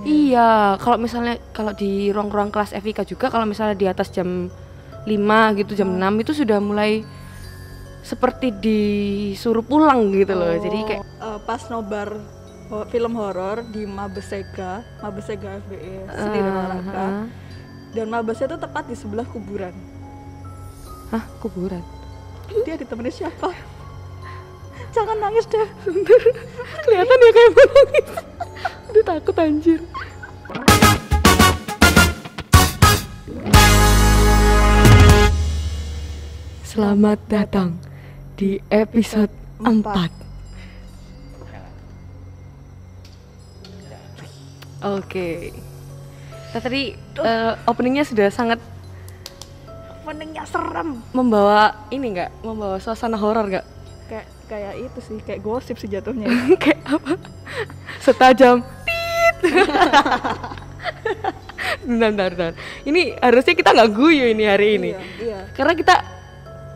Iya, kalau misalnya kalau di ruang-ruang kelas FIK juga kalau misalnya di atas jam 5 gitu, jam 6 itu sudah mulai seperti disuruh pulang gitu loh. Jadi kayak pas nobar film horor di Mabesega FBE Seni dan Olahraga. Dan Mabesnya itu tepat di sebelah kuburan. hah, kuburan? Dia ditemani siapa? Jangan nangis deh. Kelihatan ya kayak mau nangis. Aduh, takut anjir. Selamat datang di episode 4. Oke. Nah, tadi openingnya sudah sangat Openingnya serem. membawa ini enggak? Membawa suasana horor enggak? Kayak itu sih, kayak gosip sih jatuhnya. Kayak apa? Setajam tit. Bentar. Ini harusnya kita nggak guyu ini hari ini. Iya. Karena kita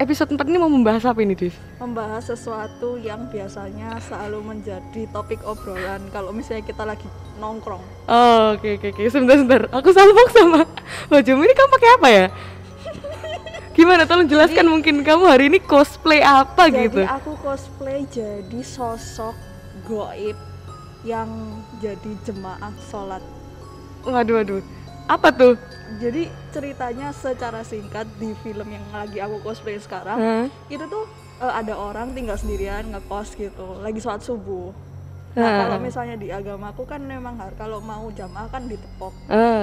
episode 4 ini mau membahas apa ini, Dis? Membahas sesuatu yang biasanya selalu menjadi topik obrolan kalau misalnya kita lagi nongkrong. Oh, oke. Sebentar. Aku salfok sama bajumu ini, kamu pakai apa ya? Gimana? Tolong jelaskan, mungkin kamu hari ini cosplay apa gitu? Jadi aku cosplay jadi sosok goib yang jadi jemaah sholat. Waduh. Apa tuh? Jadi ceritanya secara singkat di film yang lagi aku cosplay sekarang, itu tuh ada orang tinggal sendirian ngekos gitu, lagi sholat subuh. Nah, kalau misalnya di agamaku kan memang kalau mau jamaah kan ditepok.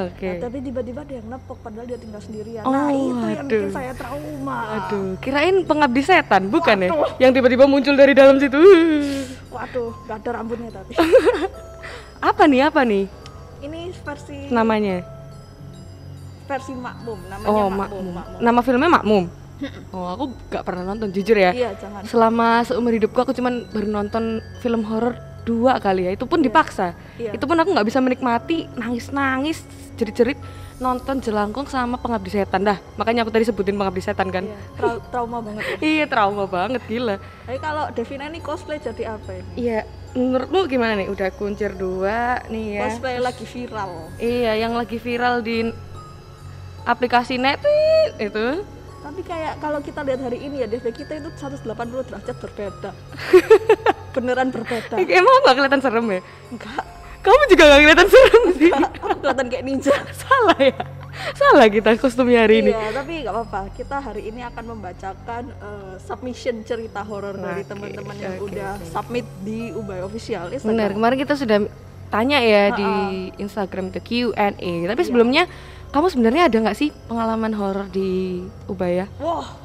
Oke. Nah, tapi tiba-tiba dia yang nepok padahal dia tinggal sendirian. Nah, itu yang bikin saya trauma. Aduh, kirain pengabdi setan, bukan ya? Waduh. Yang tiba-tiba muncul dari dalam situ. Waduh, gak ada rambutnya tapi. Apa nih? Ini versi Namanya? versi Makmum, namanya Makmum. Nama filmnya Makmum. Oh, aku gak pernah nonton, jujur ya. Iya, jangan. Selama seumur hidupku aku cuman baru nonton film horor 2 kali ya, itu pun dipaksa. Iya. Itu pun aku nggak bisa menikmati, nangis jerit-jerit nonton Jelangkung sama Pengabdi Setan. Dah, makanya aku tadi sebutin Pengabdi Setan kan. Iya, trauma banget ya. Iya, trauma banget, gila. Tapi kalau Devina ini cosplay jadi apa ini? Iya, menurutmu gimana nih? Udah Kuncir 2 nih ya. Cosplay lagi viral. Iya, yang lagi viral di aplikasi net itu. Tapi kayak kalau kita lihat hari ini ya, DP kita itu 180 derajat berbeda. Beneran berbeda. Emang gak kelihatan serem ya? Enggak. Kamu juga gak kelihatan serem sih. Aku kelihatan kayak ninja. Salah ya? Salah kita kostumnya hari ini. Iya, tapi nggak apa-apa. Kita hari ini akan membacakan submission cerita horor dari teman-teman yang udah submit di Ubay Official Instagram. Benar, kemarin kita sudah tanya ya di Instagram itu Q&A. Tapi sebelumnya, kamu sebenarnya ada nggak sih pengalaman horor di Ubaya? Wah,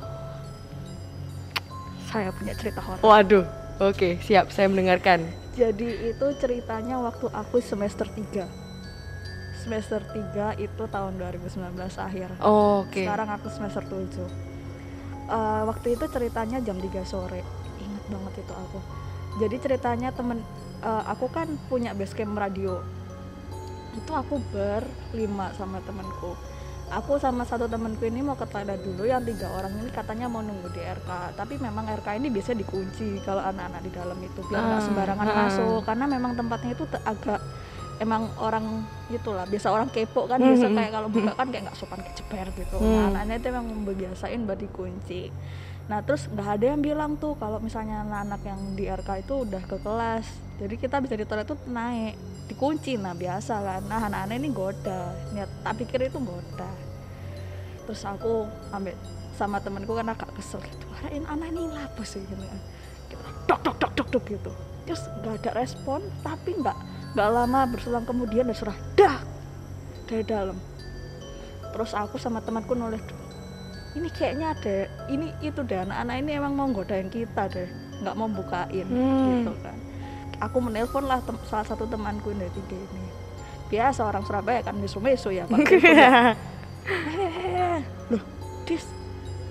saya punya cerita horor. Waduh, oke, siap, saya mendengarkan. Jadi itu ceritanya waktu aku semester 3. Semester 3 itu tahun 2019 akhir. Oke. Sekarang aku semester 7. Waktu itu ceritanya jam 3 sore. Ingat banget itu aku. Jadi ceritanya aku kan punya basecamp radio. Itu aku berlima sama temanku. Aku sama satu temanku ini mau ke toilet dulu, yang 3 orang ini katanya mau nunggu di RK. Tapi memang RK ini biasanya dikunci kalau anak-anak di dalam itu biar nggak sembarangan masuk. Karena memang tempatnya itu agak emang orang itulah, biasa orang kepo kan, biasa kayak kalau buka kan kayak nggak sopan, kayak ceper gitu. Nah, anak-anak itu emang membiasain buat dikunci. Nah, terus nggak ada yang bilang tuh kalau misalnya anak-anak yang di RK itu udah ke kelas, jadi kita bisa di toilet tuh naik, dikunci. Nah, biasa kan. Nah, anak-anak ini goda, niat tak pikir itu goda. Terus aku ambil sama temanku kan agak kesel gitu, arahin anak ini lapus sih gitu kan, dok gitu. Terus nggak ada respon, tapi nggak lama berselang kemudian ada suara dak dari dalam. Terus aku sama temanku noleh, ini kayaknya ada itu deh, anak-anak ini emang mau godain kita deh, nggak mau bukain gitu kan. Aku menelpon lah salah satu temanku dari 3 ini. Biasa orang Surabaya kan mesu-mesu ya Pak. Loh, Dis,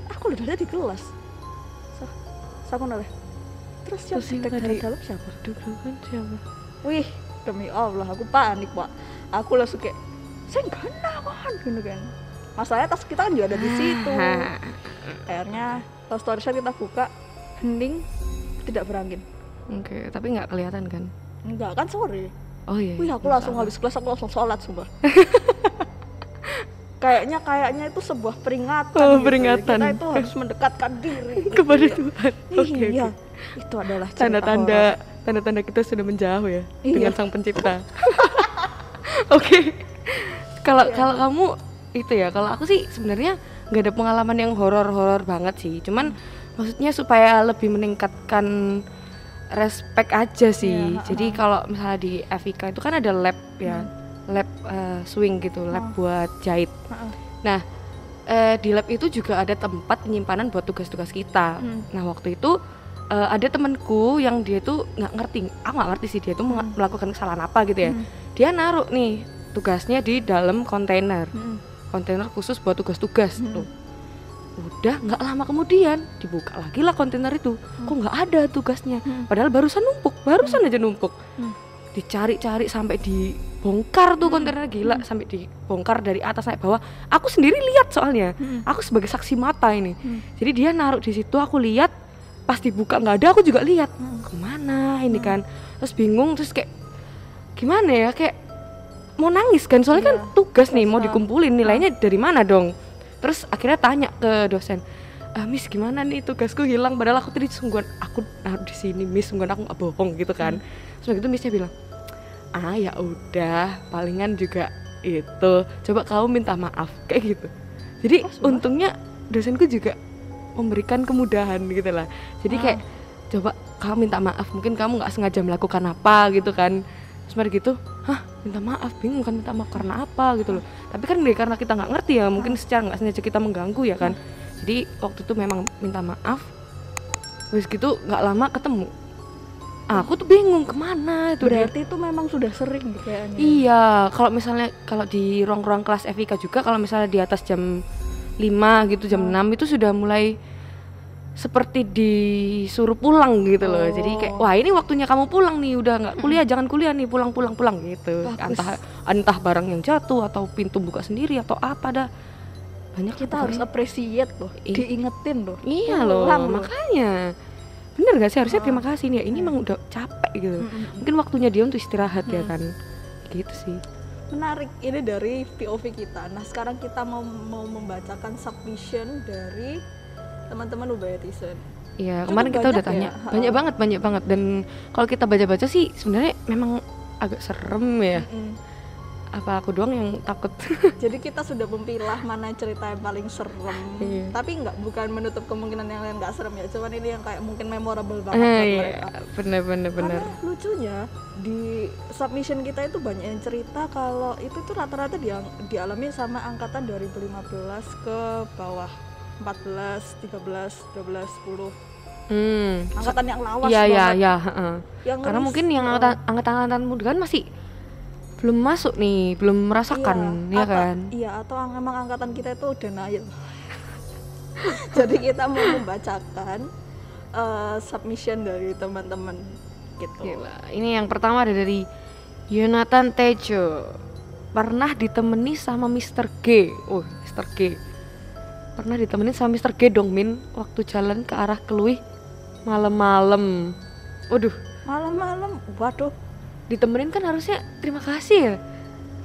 aku udah di kelas. Aku noleh. Terus yang dari dalam siapa? Kan siapa? Wih, demi Allah, aku panik Pak. Aku langsung kayak, saya nggak kan gitu kan. Masalahnya tas kita kan juga ada di situ. Akhirnya pas story kita buka, hening, tidak berangin. Oke, tapi nggak kelihatan kan? Enggak kan sore. Oh iya. Wih, aku nggak langsung salah. habis kelas aku langsung sholat sumpah. Kayaknya itu sebuah peringatan Oh, gitu. peringatan. Kita itu harus mendekatkan diri gitu kepada ya. Tuhan. Oke, Iya, oke. itu adalah cerita horor. Tanda-tanda kita sudah menjauh ya Iya. dengan Sang Pencipta. Oke. Kalau Iya. kalau kamu itu ya, kalau aku sih sebenarnya nggak ada pengalaman yang horor-horor banget sih. Cuman maksudnya supaya lebih meningkatkan respect aja sih. Iya, Jadi kalau misalnya di FIK itu kan ada lab ya, lab swing gitu, lab buat jahit. Heeh. Nah, di lab itu juga ada tempat penyimpanan buat tugas-tugas kita. Nah, waktu itu ada temanku yang dia tuh nggak ngerti, aku nggak ngerti sih dia tuh melakukan kesalahan apa gitu ya. Dia naruh nih tugasnya di dalam kontainer, kontainer khusus buat tugas-tugas tuh. Udah nggak lama kemudian dibuka lagi lah kontainer itu, kok nggak ada tugasnya. Padahal barusan aja numpuk. Dicari-cari sampai dibongkar tuh kontainer, gila, sampai dibongkar dari atas sampai bawah. Aku sendiri lihat soalnya, aku sebagai saksi mata ini. Jadi dia naruh di situ, aku lihat, pas dibuka nggak ada, aku juga lihat. Kemana ini kan? Terus bingung, terus kayak gimana ya, kayak mau nangis kan, soalnya kan tugas nih mau dikumpulin, nilainya dari mana dong? Terus akhirnya tanya ke dosen, Miss gimana nih tugasku hilang, padahal aku tadi sungguhan aku naruh di sini, Miss, sungguhan aku nggak bohong gitu kan. Terus begitu Missnya bilang, ya udah, palingan juga itu, coba kamu minta maaf kayak gitu. Jadi untungnya dosenku juga memberikan kemudahan gitu lah. Jadi kayak coba kamu minta maaf, mungkin kamu nggak sengaja melakukan apa gitu kan. Terus gitu, minta maaf, bingung kan minta maaf karena apa gitu loh. Tapi kan karena kita nggak ngerti ya, mungkin secara nggak sengaja kita mengganggu ya kan. Jadi waktu itu memang minta maaf. Terus gitu nggak lama ketemu. Aku tuh bingung kemana itu. Berarti itu memang sudah sering kayaknya. Iya, kalau misalnya kalau di ruang-ruang kelas FIK juga, kalau misalnya di atas jam 5 gitu, jam 6 itu sudah mulai seperti disuruh pulang gitu loh. Jadi kayak wah ini waktunya kamu pulang nih, udah nggak kuliah, jangan kuliah nih, pulang gitu. Entah barang yang jatuh atau pintu buka sendiri atau apa dah. Banyak Kita harus appreciate loh, diingetin loh. Iya loh, makanya bener gak sih, harusnya terima kasih nih ya, ini emang udah capek gitu. Mungkin waktunya dia untuk istirahat ya kan, gitu sih. Menarik, ini dari POV kita. Nah sekarang kita mau membacakan submission dari teman-teman Ubayatizen. Iya, kemarin kita udah tanya, banyak banget. Dan kalau kita baca-baca sih sebenarnya memang agak serem ya. Apa aku doang yang takut? Jadi kita sudah memilah mana cerita yang paling serem. Tapi bukan menutup kemungkinan yang lain nggak serem ya. Cuman ini yang kayak mungkin memorable banget buat mereka. Bener. Karena lucunya di submission kita itu banyak yang cerita kalau itu tuh rata-rata dialami sama angkatan 2015 ke bawah, 14, 13, 12, 10. Angkatan yang lawas banget. Iya. Yang karena mungkin yang angkatan muda kan masih belum masuk nih, belum merasakan, ya kan? Iya, atau emang angkatan kita itu udah naik. Jadi kita mau membacakan submission dari teman-teman gitu. Gila. Ini yang pertama ada dari Yonatan Tejo. Pernah ditemani sama Mr. G. Mr. G. Pernah ditemenin sama Mr. G dong, Min, waktu jalan ke arah Keluih malam-malam. Waduh, malam-malam. Waduh. Ditemenin kan harusnya terima kasih ya.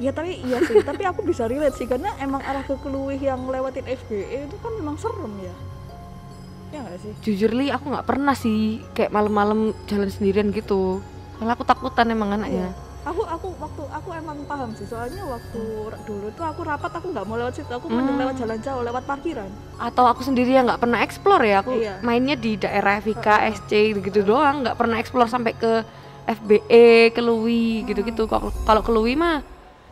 Ya tapi iya sih, tapi aku bisa relate sih karena emang arah ke Keluih yang lewatin FBE itu kan memang serem ya. Ya nggak sih? Jujur Li, aku nggak pernah sih kayak malam-malam jalan sendirian gitu. Soalnya aku takutan emang anaknya. Aku emang paham sih, soalnya waktu dulu tuh aku rapat, aku nggak mau lewat situ, aku mending lewat jalan jauh, lewat parkiran. Atau aku sendiri yang nggak pernah explore ya, aku mainnya di daerah FIK, SC gitu doang, nggak pernah explore sampai ke FBE, Keluih gitu-gitu. Kalau Keluih mah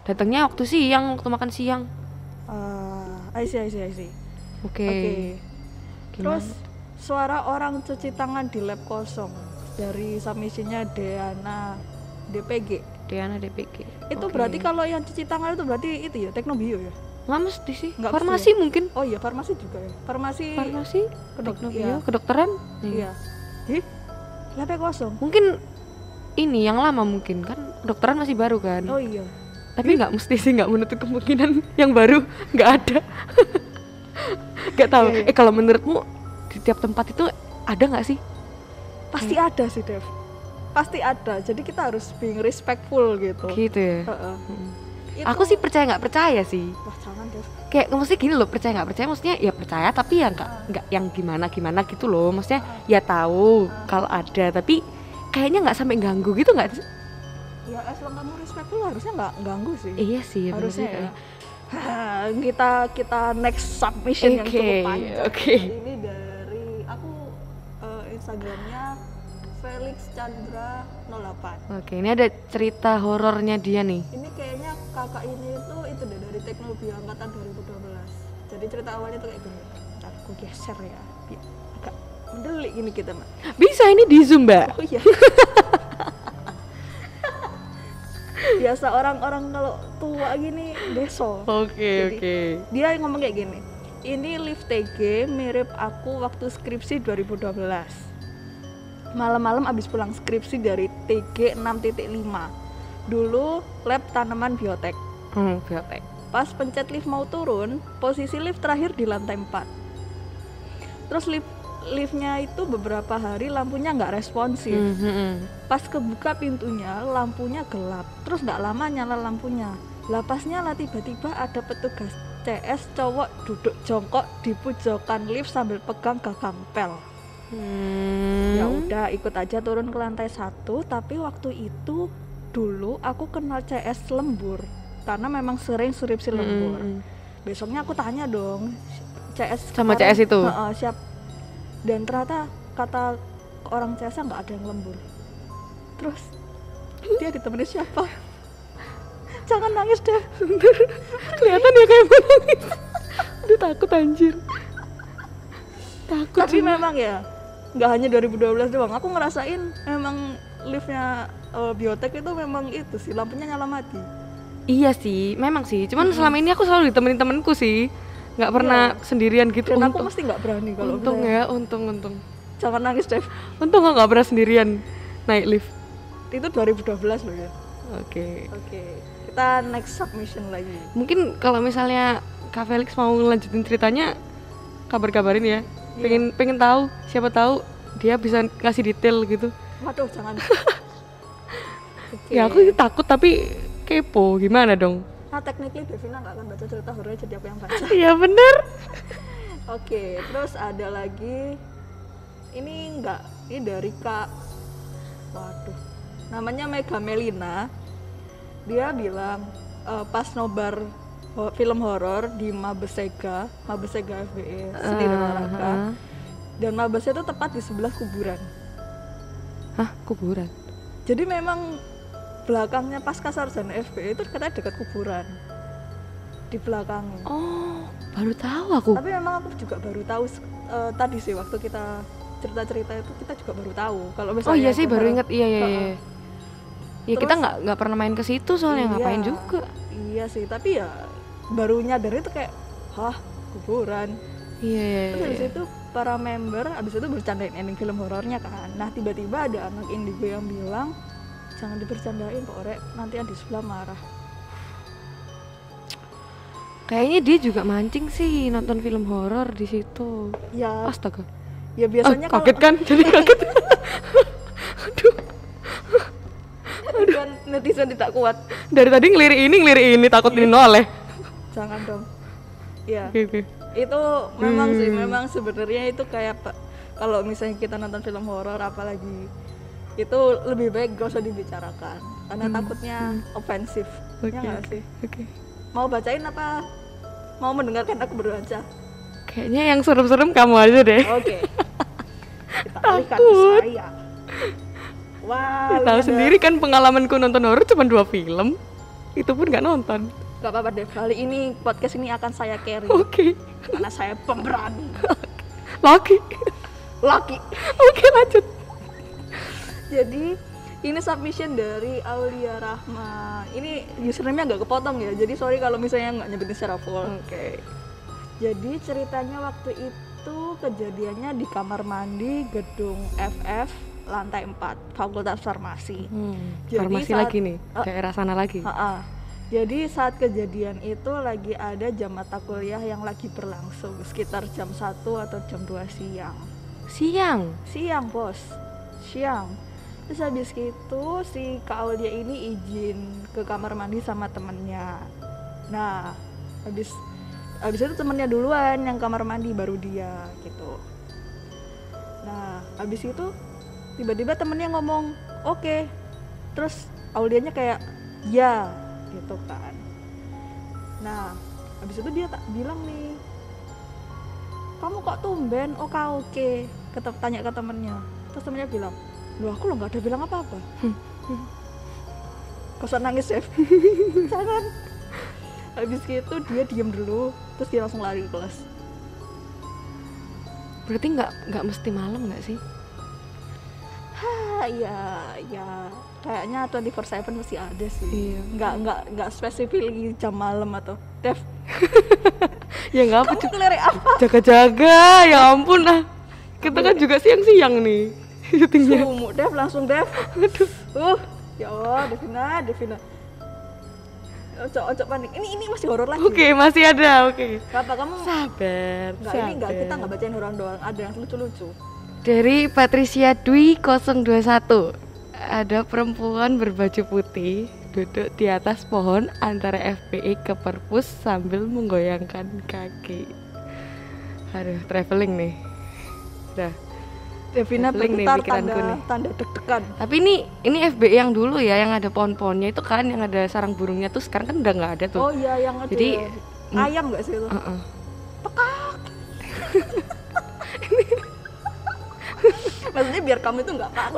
datangnya waktu siang, waktu makan siang. I see. Oke. Terus suara orang cuci tangan di lab kosong dari submissionnya Deana DPG. Itu berarti kalau yang cuci tangan itu berarti itu ya teknobio ya? Nggak mesti sih. Nggak farmasi mesti ya? Mungkin. Oh iya, farmasi juga ya. Farmasi teknobio, kedokteran. Iya. Labnya kosong. Mungkin ini yang lama, mungkin kan kedokteran masih baru kan. Oh iya. Tapi nggak mesti sih, nggak menutup kemungkinan yang baru nggak ada. Nggak tahu. Kalau menurutmu di tiap tempat itu ada nggak sih? Pasti ada sih, Dev. pasti ada. Jadi kita harus being respectful gitu. Gitu ya. Itu, Aku sih percaya nggak percaya sih. wah jangan deh. Kayak maksudnya gini loh, percaya nggak percaya maksudnya ya percaya tapi ya nggak yang gimana gitu loh. Maksudnya ya tahu kalau ada tapi kayaknya nggak sampai ganggu gitu nggak? Ya as long kamu respectful harusnya nggak ganggu sih. Iya sih harusnya bener ya. Kita next submission yang cukup panjang. Ini dari aku Instagramnya Felix Chandra 08. Oke, ini ada cerita horornya dia nih. Ini kayaknya kakak ini itu deh dari teknologi angkatan 2012. Jadi cerita awalnya tuh kayak gini. Ntar aku geser ya, biar agak mendelik gini kita mah. Bisa ini di zoom mbak? Oh iya. Biasa orang-orang kalau tua gini deso. Oke. Dia ngomong kayak gini. Ini lift TG mirip aku waktu skripsi 2012. Malam-malam abis pulang skripsi dari TG 6.5. Dulu lab tanaman biotek. Biotek. Pas pencet lift mau turun, posisi lift terakhir di lantai 4. Terus liftnya itu beberapa hari lampunya nggak responsif. Pas kebuka pintunya, lampunya gelap. Terus nggak lama nyala lampunya. Lah pas nyala tiba-tiba ada petugas CS cowok duduk jongkok di pojokan lift sambil pegang gagang pel. Ya udah ikut aja turun ke lantai 1, tapi waktu itu dulu aku kenal CS lembur karena memang sering skripsi lembur. Besoknya aku tanya dong CS sama CS itu. Siap. Dan ternyata kata orang CS nggak ada yang lembur. Terus dia ditemani siapa? Jangan nangis deh. Kelihatan ya kayak mau nangis. Aduh takut anjir. Takut. Tapi memang ya nggak hanya 2012 doang, aku ngerasain emang liftnya biotek itu memang itu sih lampunya nyala mati. Iya sih, memang sih. Cuman selama ini aku selalu ditemenin temenku sih, nggak pernah sendirian gitu. Dan aku mesti nggak berani kalau untung ya, untung. Jangan nangis Dev. Untung nggak pernah sendirian naik lift. Itu 2012 loh ya. Oke. Kita next submission lagi. Mungkin kalau misalnya Kak Felix mau lanjutin ceritanya, kabarin ya. Pengen tahu, siapa tahu dia bisa ngasih detail gitu. Waduh, jangan. Ya aku takut tapi kepo, gimana dong? Nah, technically Devina nggak akan baca cerita horor, jadi aku yang baca. Iya bener. Oke, terus ada lagi. Ini dari Kak. Waduh, namanya Mega Melina. Dia bilang pas nobar film horor di Mabesega FBE Seni dan Olahraga. Dan Mabesnya itu tepat di sebelah kuburan. Hah, kuburan? Jadi memang belakangnya pasca sarjana FBE itu katanya dekat kuburan. Di belakangnya. Oh, baru tahu aku. Tapi memang aku juga baru tahu tadi sih waktu kita cerita-cerita itu kita juga baru tahu kalau misalnya. Oh iya sih baru ingat, iya. Ya Terus, kita nggak pernah main ke situ soalnya, ngapain juga. Iya sih, tapi ya baru nyadar itu kayak kuburan. Iya. Terus habis itu para member abis itu bercandain ending film horornya kan. Nah tiba-tiba ada anak indigo yang bilang jangan dibercandain Pak Orek, nanti yang di sebelah marah. Kayaknya dia juga mancing sih nonton film horor di situ. Ya. Astaga. Ya biasanya kaget kan? Jadi kaget. Aduh. Kan netizen tidak kuat. Dari tadi ngelirik ini takut ini noleh. Jangan dong. Ya. Okay. Itu memang sih, memang sebenarnya itu kayak kalau misalnya kita nonton film horor apalagi itu lebih baik gak usah dibicarakan karena takutnya ofensif. Ya nggak sih? Oke. Mau bacain apa mau mendengarkan aku berbaca? Kayaknya yang serem-serem kamu aja deh. Oke. Kita alihkan ke saya. Wow. Tahu sendiri kan pengalamanku nonton horor cuma 2 film. Itu pun nggak nonton. Gak apa-apa deh, kali ini podcast ini akan saya carry. Oke. Karena saya pemberani. Laki. Oke, lanjut. Jadi ini submission dari Aulia Rahma. Ini username-nya nggak kepotong ya, jadi sorry kalau misalnya nggak nyebutin secara full. Oke. Jadi ceritanya waktu itu kejadiannya di kamar mandi gedung FF lantai 4 Fakultas Farmasi. Jadi farmasi lagi nih, daerah sana lagi. Jadi saat kejadian itu lagi ada jam mata kuliah yang lagi berlangsung sekitar jam 1 atau jam 2 siang. Siang, Bos. Siang. Terus habis gitu si Kak Aulia ini izin ke kamar mandi sama temennya. Nah habis itu temennya duluan yang kamar mandi baru dia gitu. Nah habis itu tiba-tiba temennya ngomong oke. Terus Aulianya kayak ya gitu kan. Nah habis itu dia bilang nih, kamu kok tumben oke, tanya ke temennya. Terus temennya bilang, loh aku lo nggak ada bilang apa-apa. Kosan nangis ya. Jangan. Habis gitu dia diem dulu, terus dia langsung lari ke kelas. Berarti nggak mesti malam nggak sih? Ya kayaknya 24/7 masih ada sih. Iya. Nggak spesifik jam malam atau Dev. Ya nggak apa, kamu kelerek apa? Jaga-jaga, ya ampun lah. Kita kan juga siang-siang nih syutingnya. Sumuk Dev, langsung Dev. Aduh. Ya Allah, Devina. Ojo panik. Ini masih horor lagi. Oke, masih ada. Oke. Apa kamu? Sabar. Ini kita nggak bacain horor doang. Ada yang lucu-lucu. Dari Patricia Dwi 021. Ada perempuan berbaju putih duduk di atas pohon antara FPI ke perpus sambil menggoyangkan kaki. Aduh, traveling nih. Udah. Devina bergetar tanda deg-degan. Tapi ini FBI yang dulu ya, yang ada pohon-pohonnya itu kan, yang ada sarang burungnya tuh sekarang kan udah nggak ada tuh. Oh iya, yang ada. Jadi ayam nggak sih itu? Pekak. Maksudnya biar kamu itu nggak panik.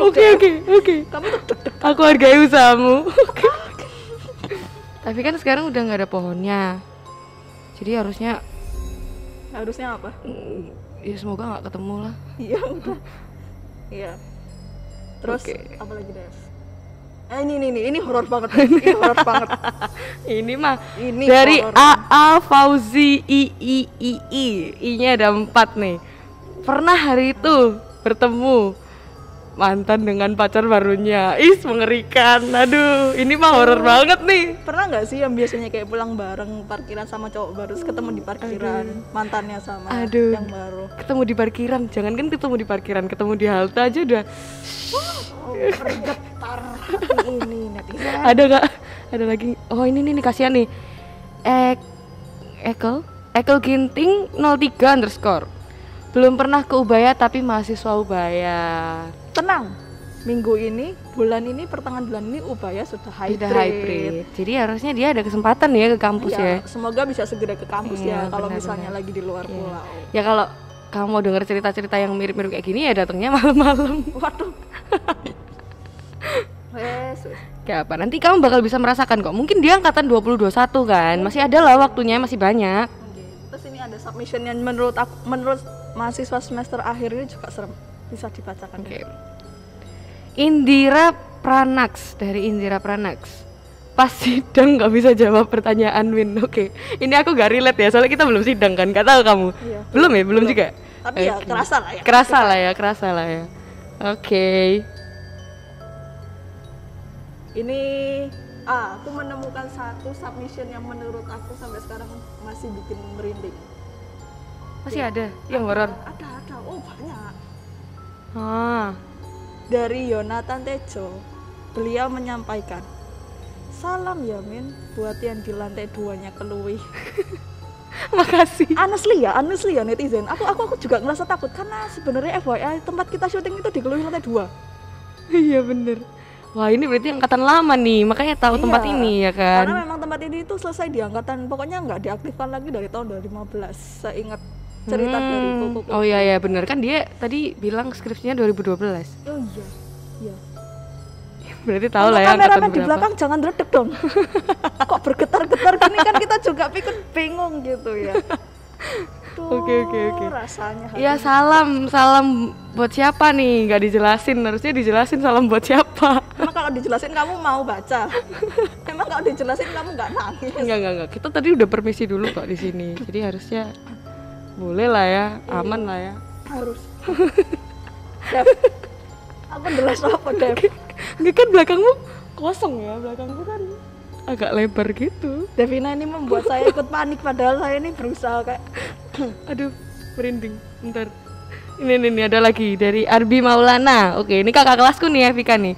Oke. Kamu tuh deg-degan. Aku hargai usahamu. Tapi kan sekarang udah nggak ada pohonnya. Jadi harusnya apa? Ya semoga nggak ketemu lah. Iya udah. Iya. Terus apa lagi Dev? Ini horor banget. Ini dari AA Fauzi I-nya ada 4 nih. Pernah hari itu bertemu mantan dengan pacar barunya. Mengerikan. Aduh, ini mah horor banget nih. Pernah nggak sih yang biasanya kayak pulang bareng parkiran sama cowok baru, ketemu di parkiran, mantannya sama yang baru. Ketemu di parkiran, jangan kan ketemu di parkiran, ketemu di halte aja udah. Bergetar ini netizen. Ada nggak? Ada lagi. Oh ini nih kasihan nih. Ekel Ginting 03_. Belum pernah ke Ubaya tapi mahasiswa Ubaya. Tenang, bulan ini pertengahan bulan ini Ubaya sudah hybrid. Jadi harusnya dia ada kesempatan ya ke kampus ya. Semoga bisa segera ke kampus ya kalau misalnya lagi di luar pulau. Ya kalau kamu mau denger cerita-cerita yang mirip-mirip kayak gini ya datangnya malam-malam. Waduh. Yesus. Kayak apa? Nanti kamu bakal bisa merasakan kok. Mungkin dia angkatan 2021 kan. Masih ada lah waktunya, masih banyak. Terus ini ada submission yang menurut mahasiswa semester akhir ini juga serem. Bisa dibacakan. Indira Pranax, dari Indira Pranax. Pas sidang nggak bisa jawab pertanyaan Win. Ini aku gak relate ya, soalnya kita belum sidang kan, nggak tahu kamu. Iya, belum juga. Tapi ya kerasa lah ya. Kerasa lah ya. Oke. Ini aku menemukan satu submission yang menurut aku sampai sekarang masih bikin merinding. Masih ada yang horor? Ada. Oh banyak. Dari Yonatan Tejo, beliau menyampaikan, salam ya Min, buat yang di lantai 2-nya Keluih. Makasih. Honestly ya netizen. Aku juga ngerasa takut karena sebenarnya FYI tempat kita syuting itu di Keluih lantai 2. Iya bener. Wah ini berarti angkatan lama nih, makanya tahu tempat ini ya kan. Karena memang tempat ini itu selesai di angkatan, pokoknya nggak diaktifkan lagi dari tahun 2015. Saya ingat cerita dari Koko. Oh iya bener kan dia tadi bilang skripsinya 2012. Oh iya. Berarti tahu lah ya angkatan berapa. Kameramen di belakang jangan redek dong. Kok bergetar-getar gini kan kita juga pikir bingung gitu ya. Oke. Rasanya ya salam buat siapa nih, nggak dijelasin, harusnya dijelasin salam buat siapa. Emang kalau dijelasin kamu mau baca? Emang kalau dijelasin kamu nggak nangis? Enggak, kita tadi udah permisi dulu kok di sini, jadi harusnya boleh lah ya, aman lah ya. Harus. Dev, aku jelas apa Dev? Enggak kan belakangmu kosong ya, belakangmu kan agak lebar gitu. Devina ini membuat saya ikut panik padahal saya ini berusaha kayak aduh merinding, bentar. Ini ada lagi dari Arbi Maulana. Oke, ini kakak kelasku nih ya, Vika nih.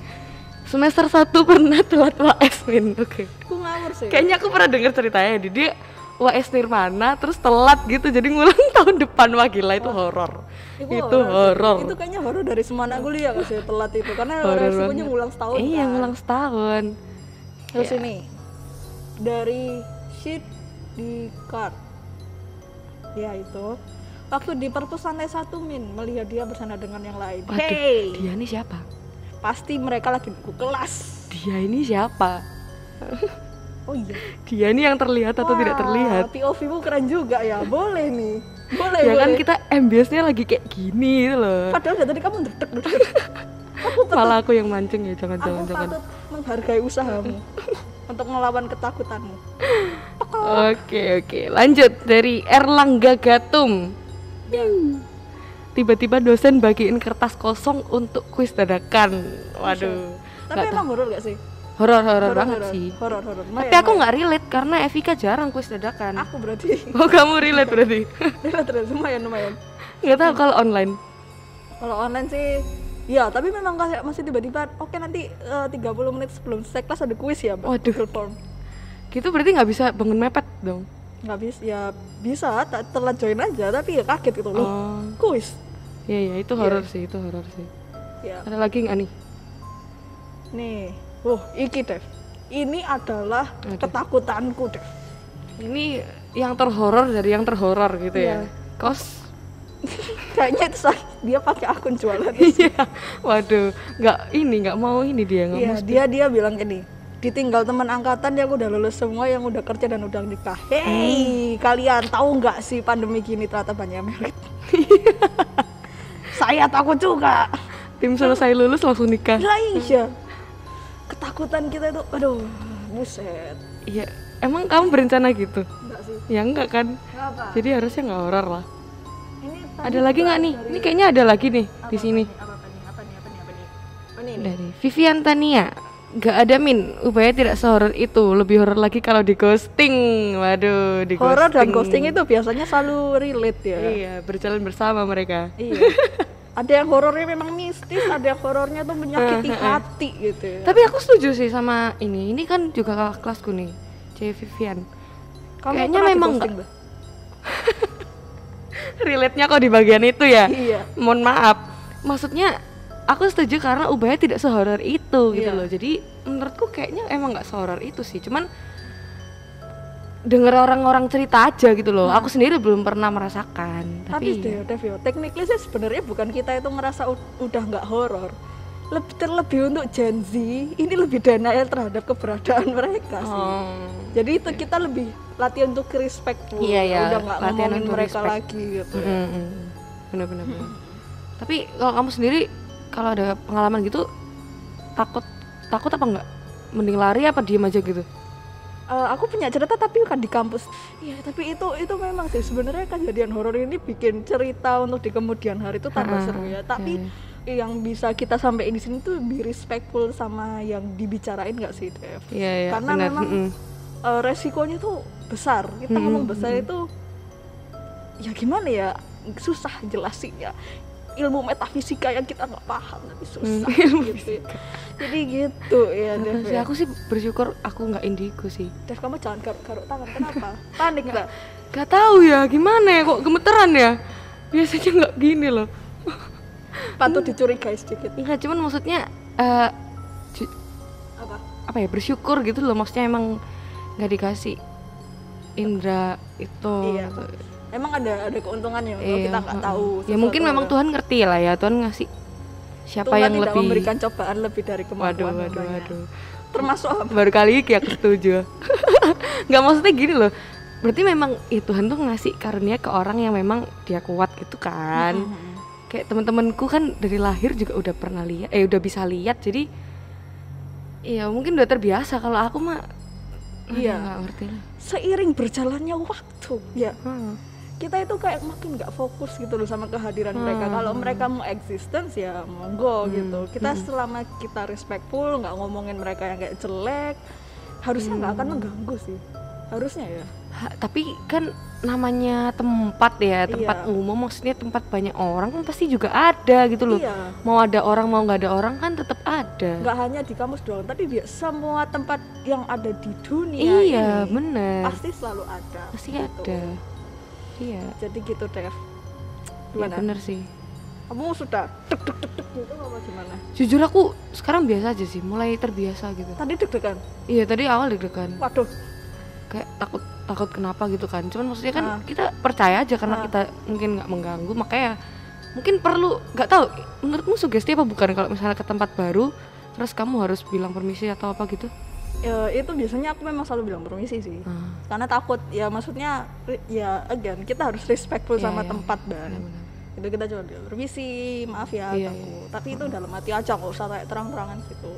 Semester 1 pernah telat UAS, Min. Oke. Aku ngawur sih. Kayaknya aku pernah dengar ceritanya dia UAS Nirmana terus telat gitu jadi ngulang tahun depan. Wah gila itu horor. Itu horor. Itu kayaknya horor dari semua anak kuliah kan sih telat itu karena Horor resikonya banget. ngulang setahun. Iya, kan. ngulang setahun. Terus Ya. ini dari sheet di card. Ya itu. Waktu di perpus lantai 1 Min melihat dia bersama dengan yang lain. Waduh, Hey, dia ini siapa? pasti mereka lagi buku kelas. Dia ini siapa? Oh iya. Dia ini yang terlihat atau tidak terlihat? POV-mu keren juga ya. Boleh nih. Boleh, Ya kan boleh. kita ambience-nya lagi kayak gini gitu loh. Padahal dari tadi kamu dedek. Malah aku yang mancing ya, jangan. Aku patut menghargai usahamu untuk melawan ketakutanmu. Oke, lanjut dari Erlangga Gatum. Ya. Tiba-tiba dosen bagiin kertas kosong untuk kuis dadakan. Waduh. Tapi nggak emang horor gak sih? Horor banget sih. Horor. Tapi aku nggak relate karena Evika jarang kuis dadakan. Aku berarti. Oh kamu relate berarti? Terus lumayan. Nggak tahu kalau online. Kalau online sih, ya tapi memang kayak masih tiba-tiba. Oke nanti 30 menit sebelum selesai kelas ada kuis ya, Mbak. Waduh. Google Form. Gitu berarti nggak bisa bangun mepet dong. Nggak bisa, ya bisa. Telat join aja, tapi ya kaget gitu loh. Oh, Kuis. iya itu horor sih, itu horor sih. Ya. Ada lagi nggak nih? Nih, iki Dev. Ini adalah Aduh. ketakutanku Dev. Ini yang terhoror dari yang terhoror gitu ya. Iya. Kos. Kayaknya itu dia pakai akun jualan. Iya. Waduh, nggak mau ini dia nggak Iya, mesti. dia bilang gini, ditinggal teman angkatan yang udah lulus semua, yang udah kerja dan udah nikah. Hei, kalian tahu nggak sih pandemi gini ternyata banyak yang merit? Saya takut juga. Tim selesai lulus langsung nikah. Lah iya. Ketakutan kita itu, aduh, buset. Iya. Emang kamu berencana gitu? Enggak sih. Ya enggak kan? Kenapa? Jadi harusnya nggak horor lah. Ini Ada lagi nggak nih? Ini kayaknya ada lagi nih di sini. Apa nih? Oh, ini. Dari Vivian Tania. Gak ada Min, Ubaya tidak sehoror itu. Lebih horor lagi kalau di ghosting. Waduh, di ghosting. Horor dan ghosting itu biasanya selalu relate ya. Iya, berjalan bersama mereka. Iya. Ada yang horornya memang mistis, ada yang horornya tuh menyakiti hati gitu ya. Tapi aku setuju sih sama ini. Ini kan juga kakak kelasku nih, C Vivian. Kamu Kayaknya pernah memang di-ghosting, nggak. Relate-nya kok di bagian itu ya. Iya. Mohon maaf. Maksudnya aku setuju karena Ubaya tidak sehoror itu gitu Iya. loh. Jadi menurutku kayaknya emang nggak sehoror itu sih. Cuman denger orang-orang cerita aja gitu loh. Aku sendiri belum pernah merasakan. Tapi Tapi Dev, technically sih sebenarnya bukan kita itu ngerasa udah nggak horor. Terlebih untuk Gen Z, ini lebih denial terhadap keberadaan mereka sih. Jadi itu kita lebih latihan untuk respectful. Iya, iya, Udah nggak latihan ngomongin untuk mereka respect. lagi gitu. bener-bener. Tapi kalau kamu sendiri kalau ada pengalaman gitu takut apa enggak? Mending lari apa diem aja gitu? Aku punya cerita tapi bukan di kampus. Iya, tapi itu memang sih sebenarnya kejadian horor ini bikin cerita untuk di kemudian hari itu tambah seru ya. Tapi yang bisa kita sampai di sini tuh be respectful sama yang dibicarain nggak sih, Dev? Iya, Karena benar. memang resikonya tuh besar. Kita ngomong besar itu ya gimana ya, susah jelasinnya. Ilmu metafisika yang kita nggak paham tapi susah gitu ya. Jadi gitu ya, Dev. Sih, aku sih bersyukur aku nggak indigo sih. Dev, kamu jangan garuk-garuk tangan, kenapa? Panik nggak? Gak tahu ya gimana ya, kok gemeteran ya. Biasanya nggak gini loh. Patut dicurigai sedikit. Enggak, cuman maksudnya Apa? apa ya, bersyukur gitu loh. Maksudnya emang nggak dikasih indra itu. Iya. Emang ada keuntungannya kalau Iya, kita nggak tahu. Ya mungkin sesuatu memang ya. Tuhan ngerti lah ya, Tuhan ngasih siapa Tuhan yang tidak lebih. memberikan cobaan lebih dari kemampuan. Waduh. hambanya. Termasuk apa? Baru kali ini aku setuju. Nggak, maksudnya gini loh. Berarti memang Tuhan tuh ngasih karunia ke orang yang memang dia kuat gitu kan. Kayak teman-temanku kan dari lahir juga udah pernah lihat, udah bisa lihat, jadi ya mungkin udah terbiasa. Kalau aku mah Iya. nggak ngerti lah. Seiring berjalannya waktu, ya Hmm. kita itu kayak makin nggak fokus gitu loh sama kehadiran mereka. Kalau mereka mau existence ya monggo gitu. Kita selama kita respectful, nggak ngomongin mereka yang kayak jelek, harusnya nggak akan mengganggu sih. harusnya ya. Tapi kan namanya tempat ya, tempat umum, maksudnya tempat banyak orang kan pasti juga ada gitu loh. Mau ada orang mau nggak ada orang kan tetap ada. Nggak hanya di kampus doang, tapi semua tempat yang ada di dunia ini bener, pasti selalu ada. Pasti gitu. ada. Iya. Jadi gitu Dev. Iya bener sih. Kamu sudah deg-deg gitu apa gimana? Jujur aku sekarang biasa aja sih, mulai terbiasa gitu. Tadi deg-degan? Iya tadi awal deg-degan. Waduh. Kayak takut kenapa gitu kan, cuman maksudnya kan kita percaya aja karena kita mungkin nggak mengganggu, makanya mungkin perlu, nggak tahu menurutmu sugesti apa bukan kalau misalnya ke tempat baru terus kamu harus bilang permisi atau apa gitu? Ya, itu biasanya aku memang selalu bilang permisi sih, karena takut ya, maksudnya ya again kita harus respectful sama tempat dan itu kita coba bilang permisi, maaf ya aku, tapi itu dalam hati aja, nggak usah kayak terang-terangan gitu.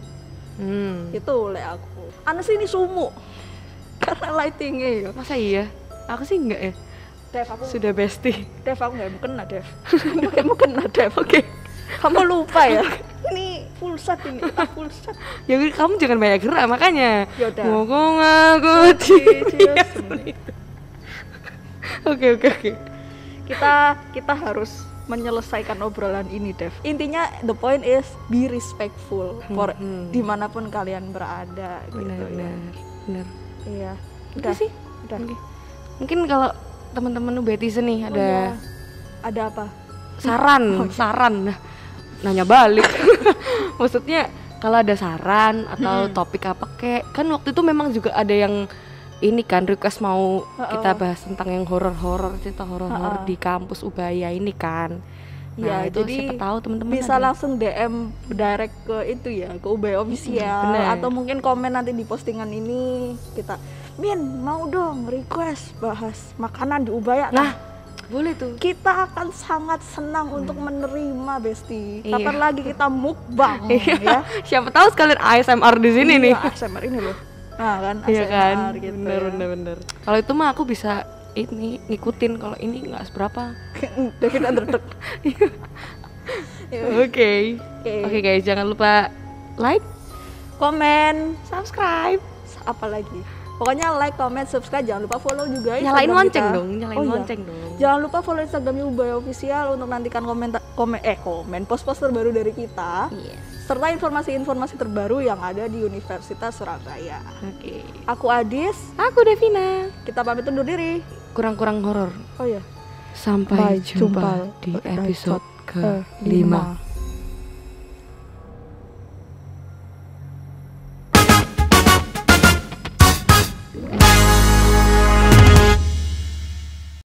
Itu oleh aku Anes ini sumuk karena lightingnya ya. Masa iya? Aku sih enggak ya. Dev, aku sudah bestie. Dev, aku nggak mau kena Dev. Nggak mau kena Dev. Oke. Kamu lupa ya? Ini full set ini, full set. Ya kamu jangan banyak gerak makanya. Yaudah. Ngomong aku Oke. Kita harus menyelesaikan obrolan ini Dev. Intinya the point is be respectful for dimanapun kalian berada. Benar. Iya. Udah sih. Udah. Mungkin kalau teman-teman Ubetizen nih ada apa? Saran. Nanya balik. Maksudnya kalau ada saran atau topik apa kayak kan waktu itu memang juga ada yang ini kan request mau kita bahas tentang yang horor-horor, cerita horor di kampus Ubaya ini kan. Nah, ya, itu jadi siapa tahu teman-teman bisa langsung DM direct ke itu ya, ke Ubaya Official, atau mungkin komen nanti di postingan ini kita, Min mau dong request bahas makanan di Ubaya. Nah, boleh tuh. Kita akan sangat senang untuk menerima Besti. Kapan lagi kita mukbang ya? Siapa tahu sekalian ASMR di sini nih. ASMR ini loh. Nah kan, iya kan? Gitu. Bener. Kalau itu mah aku bisa ini ngikutin, kalau ini nggak seberapa. Udah kita ndredeg. Oke guys, jangan lupa like, komen, subscribe, apalagi. Pokoknya like, comment, subscribe, jangan lupa follow juga nyalain lonceng kita. dong, lonceng dong. Jangan lupa follow Instagramnya Ubaya Official untuk nantikan komen post-post terbaru dari kita. Serta informasi-informasi terbaru yang ada di Universitas Surabaya. Oke. Aku Adis, aku Devina. Kita pamit undur diri. Kurang horor. Oh iya. Sampai jumpa di episode ke-5.